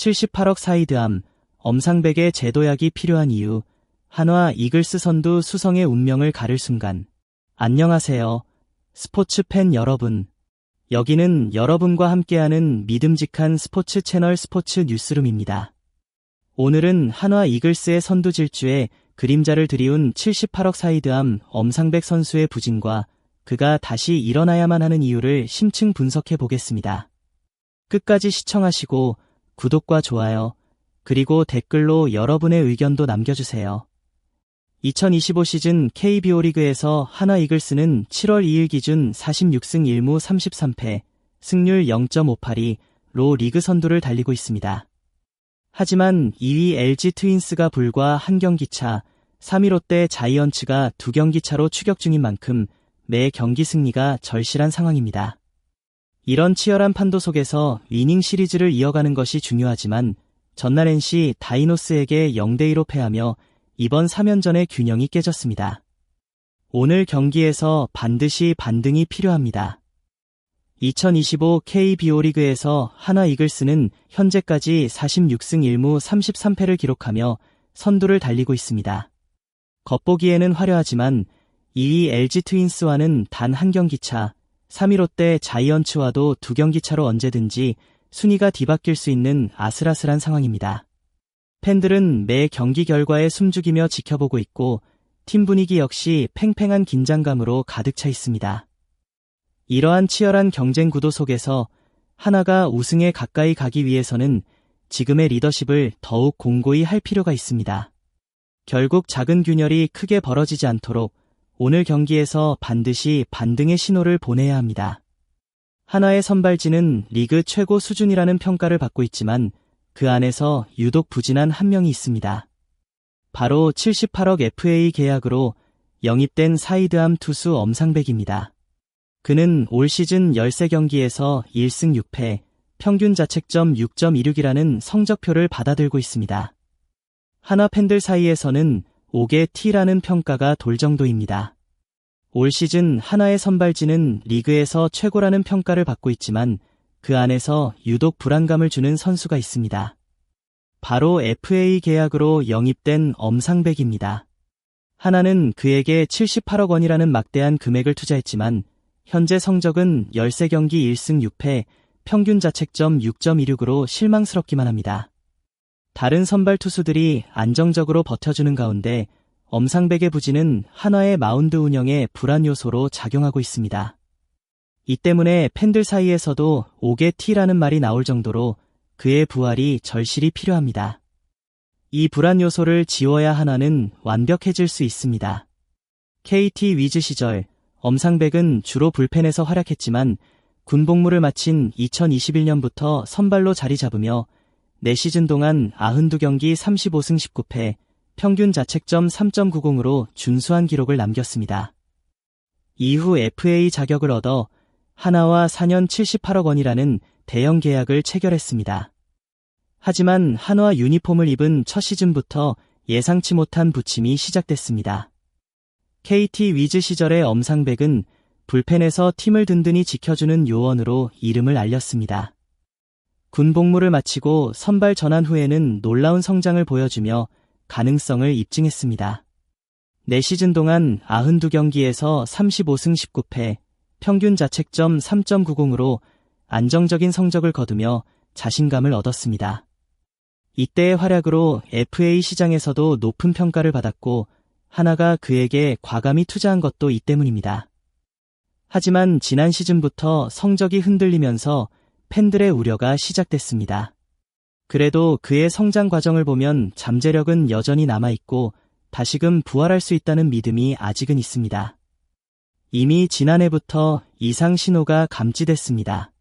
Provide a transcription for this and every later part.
78억 사이드암, 엄상백의 제도약이 필요한 이유, 한화 이글스 선두 수성의 운명을 가를 순간. 안녕하세요. 스포츠 팬 여러분. 여기는 여러분과 함께하는 믿음직한 스포츠 채널 스포츠 뉴스룸입니다. 오늘은 한화 이글스의 선두 질주에 그림자를 들이운 78억 사이드암 엄상백 선수의 부진과 그가 다시 일어나야만 하는 이유를 심층 분석해 보겠습니다. 끝까지 시청하시고 구독과 좋아요, 그리고 댓글로 여러분의 의견도 남겨주세요. 2025 시즌 KBO 리그에서 한화 이글스는 7월 2일 기준 46승 1무 33패, 승률 0.58로 리그 선두를 달리고 있습니다. 하지만 2위 LG 트윈스가 불과 한 경기 차, 3위 롯데 자이언츠가 2경기 차로 추격 중인 만큼 매 경기 승리가 절실한 상황입니다. 이런 치열한 판도 속에서 위닝 시리즈를 이어가는 것이 중요하지만 전날 NC 다이노스에게 0대2로 패하며 이번 3연전의 균형이 깨졌습니다. 오늘 경기에서 반드시 반등이 필요합니다. 2025 KBO 리그에서 한화 이글스는 현재까지 46승 1무 33패를 기록하며 선두를 달리고 있습니다. 겉보기에는 화려하지만 2위 LG 트윈스와는 단 한 경기 차, 3위 롯데 자이언츠와도 2경기 차로 언제든지 순위가 뒤바뀔 수 있는 아슬아슬한 상황입니다. 팬들은 매 경기 결과에 숨죽이며 지켜보고 있고 팀 분위기 역시 팽팽한 긴장감으로 가득 차 있습니다. 이러한 치열한 경쟁 구도 속에서 한화가 우승에 가까이 가기 위해서는 지금의 리더십을 더욱 공고히 할 필요가 있습니다. 결국 작은 균열이 크게 벌어지지 않도록 오늘 경기에서 반드시 반등의 신호를 보내야 합니다. 한화의 선발진은 리그 최고 수준이라는 평가를 받고 있지만 그 안에서 유독 부진한 한 명이 있습니다. 바로 78억 FA 계약으로 영입된 사이드암 투수 엄상백입니다. 그는 올 시즌 13경기에서 1승 6패, 평균 자책점 6.26이라는 성적표를 받아들고 있습니다. 한화 팬들 사이에서는 5개 T라는 평가가 돌 정도입니다. 올 시즌 한화의 선발진은 리그에서 최고라는 평가를 받고 있지만 그 안에서 유독 불안감을 주는 선수가 있습니다. 바로 FA 계약으로 영입된 엄상백입니다. 한화는 그에게 78억 원이라는 막대한 금액을 투자했지만 현재 성적은 13경기 1승 6패, 평균 자책점 6.26으로 실망스럽기만 합니다. 다른 선발 투수들이 안정적으로 버텨주는 가운데 엄상백의 부진은 한화의 마운드 운영에 불안 요소로 작용하고 있습니다. 이 때문에 팬들 사이에서도 5개 T라는 말이 나올 정도로 그의 부활이 절실히 필요합니다. 이 불안 요소를 지워야 한화는 완벽해질 수 있습니다. KT 위즈 시절 엄상백은 주로 불펜에서 활약했지만 군복무를 마친 2021년부터 선발로 자리 잡으며 4시즌 동안 92경기 35승 19패, 평균 자책점 3.90으로 준수한 기록을 남겼습니다. 이후 FA 자격을 얻어 한화와 4년 78억 원이라는 대형 계약을 체결했습니다. 하지만 한화 유니폼을 입은 첫 시즌부터 예상치 못한 부침이 시작됐습니다. KT 위즈 시절의 엄상백은 불펜에서 팀을 든든히 지켜주는 요원으로 이름을 알렸습니다. 군 복무를 마치고 선발 전환 후에는 놀라운 성장을 보여주며 가능성을 입증했습니다. 4시즌 동안 92경기에서 35승 19패, 평균 자책점 3.90으로 안정적인 성적을 거두며 자신감을 얻었습니다. 이때의 활약으로 FA 시장에서도 높은 평가를 받았고 한화가 그에게 과감히 투자한 것도 이 때문입니다. 하지만 지난 시즌부터 성적이 흔들리면서 팬들의 우려가 시작됐습니다. 그래도 그의 성장 과정을 보면 잠재력은 여전히 남아있고 다시금 부활할 수 있다는 믿음이 아직은 있습니다. 이미 지난해부터 이상 신호가 감지됐습니다.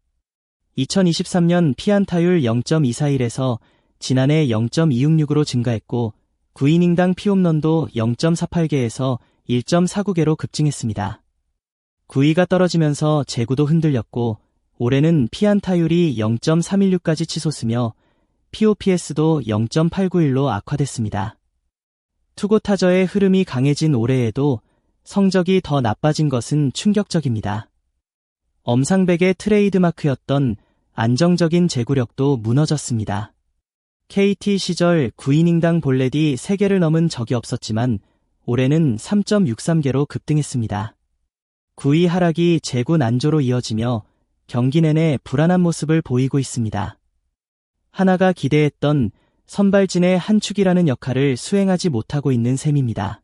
2023년 피안타율 0.241에서 지난해 0.266으로 증가했고 9이닝당 피홈런도 0.48개에서 1.49개로 급증했습니다. 9위가 떨어지면서 제구도 흔들렸고 올해는 피안타율이 0.316까지 치솟으며 POPS도 0.891로 악화됐습니다. 투고 타저의 흐름이 강해진 올해에도 성적이 더 나빠진 것은 충격적입니다. 엄상백의 트레이드마크였던 안정적인 제구력도 무너졌습니다. KT 시절 9이닝당 볼넷이 3개를 넘은 적이 없었지만 올해는 3.63개로 급등했습니다. 9위 하락이 재구 난조로 이어지며 경기 내내 불안한 모습을 보이고 있습니다. 하나가 기대했던 선발진의 한 축이라는 역할을 수행하지 못하고 있는 셈입니다.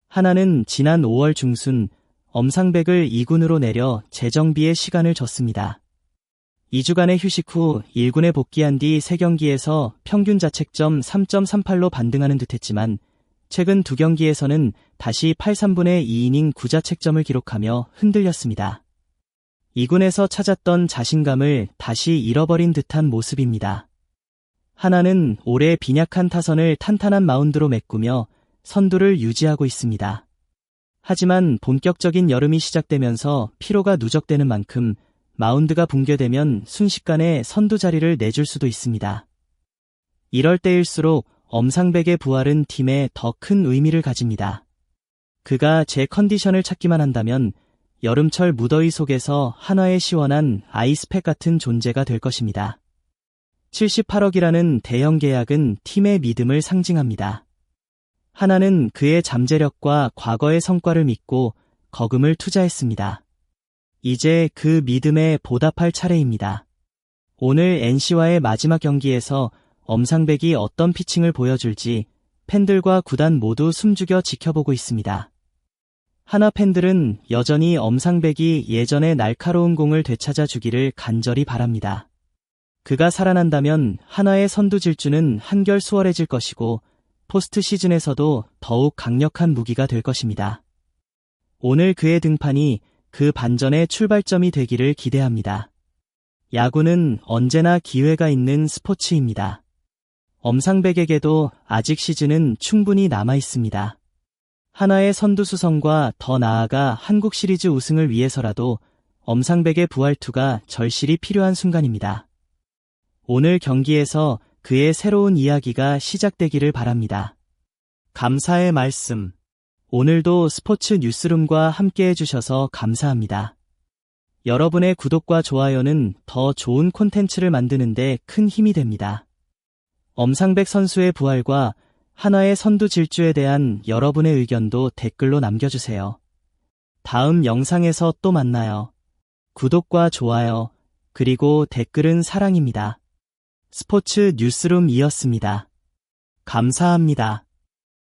하나는 지난 5월 중순 엄상백을 2군으로 내려 재정비의 시간을 줬습니다. 2주간의 휴식 후 1군에 복귀한 뒤 3경기에서 평균 자책점 3.38로 반등하는 듯했지만 최근 2경기에서는 다시 8~3분의 2이닝 9자책점을 기록하며 흔들렸습니다. 2군에서 찾았던 자신감을 다시 잃어버린 듯한 모습입니다. 하나는 올해 빈약한 타선을 탄탄한 마운드로 메꾸며 선두를 유지하고 있습니다. 하지만 본격적인 여름이 시작되면서 피로가 누적되는 만큼 마운드가 붕괴되면 순식간에 선두 자리를 내줄 수도 있습니다. 이럴 때일수록 엄상백의 부활은 팀에 더 큰 의미를 가집니다. 그가 제 컨디션을 찾기만 한다면 여름철 무더위 속에서 한화의 시원한 아이스팩 같은 존재가 될 것입니다. 78억이라는 대형 계약은 팀의 믿음을 상징합니다. 하나는 그의 잠재력과 과거의 성과를 믿고 거금을 투자했습니다. 이제 그 믿음에 보답할 차례입니다. 오늘 NC와의 마지막 경기에서 엄상백이 어떤 피칭을 보여줄지 팬들과 구단 모두 숨죽여 지켜보고 있습니다. 하나 팬들은 여전히 엄상백이 예전의 날카로운 공을 되찾아 주기를 간절히 바랍니다. 그가 살아난다면 한화의 선두 질주는 한결 수월해질 것이고 포스트 시즌에서도 더욱 강력한 무기가 될 것입니다. 오늘 그의 등판이 그 반전의 출발점이 되기를 기대합니다. 야구는 언제나 기회가 있는 스포츠입니다. 엄상백에게도 아직 시즌은 충분히 남아 있습니다. 한화의 선두 수성과 더 나아가 한국 시리즈 우승을 위해서라도 엄상백의 부활투가 절실히 필요한 순간입니다. 오늘 경기에서 그의 새로운 이야기가 시작되기를 바랍니다. 감사의 말씀. 오늘도 스포츠 뉴스룸과 함께 해주셔서 감사합니다. 여러분의 구독과 좋아요는 더 좋은 콘텐츠를 만드는데 큰 힘이 됩니다. 엄상백 선수의 부활과 한화의 선두 질주에 대한 여러분의 의견도 댓글로 남겨주세요. 다음 영상에서 또 만나요. 구독과 좋아요, 그리고 댓글은 사랑입니다. 스포츠 뉴스룸이었습니다. 감사합니다.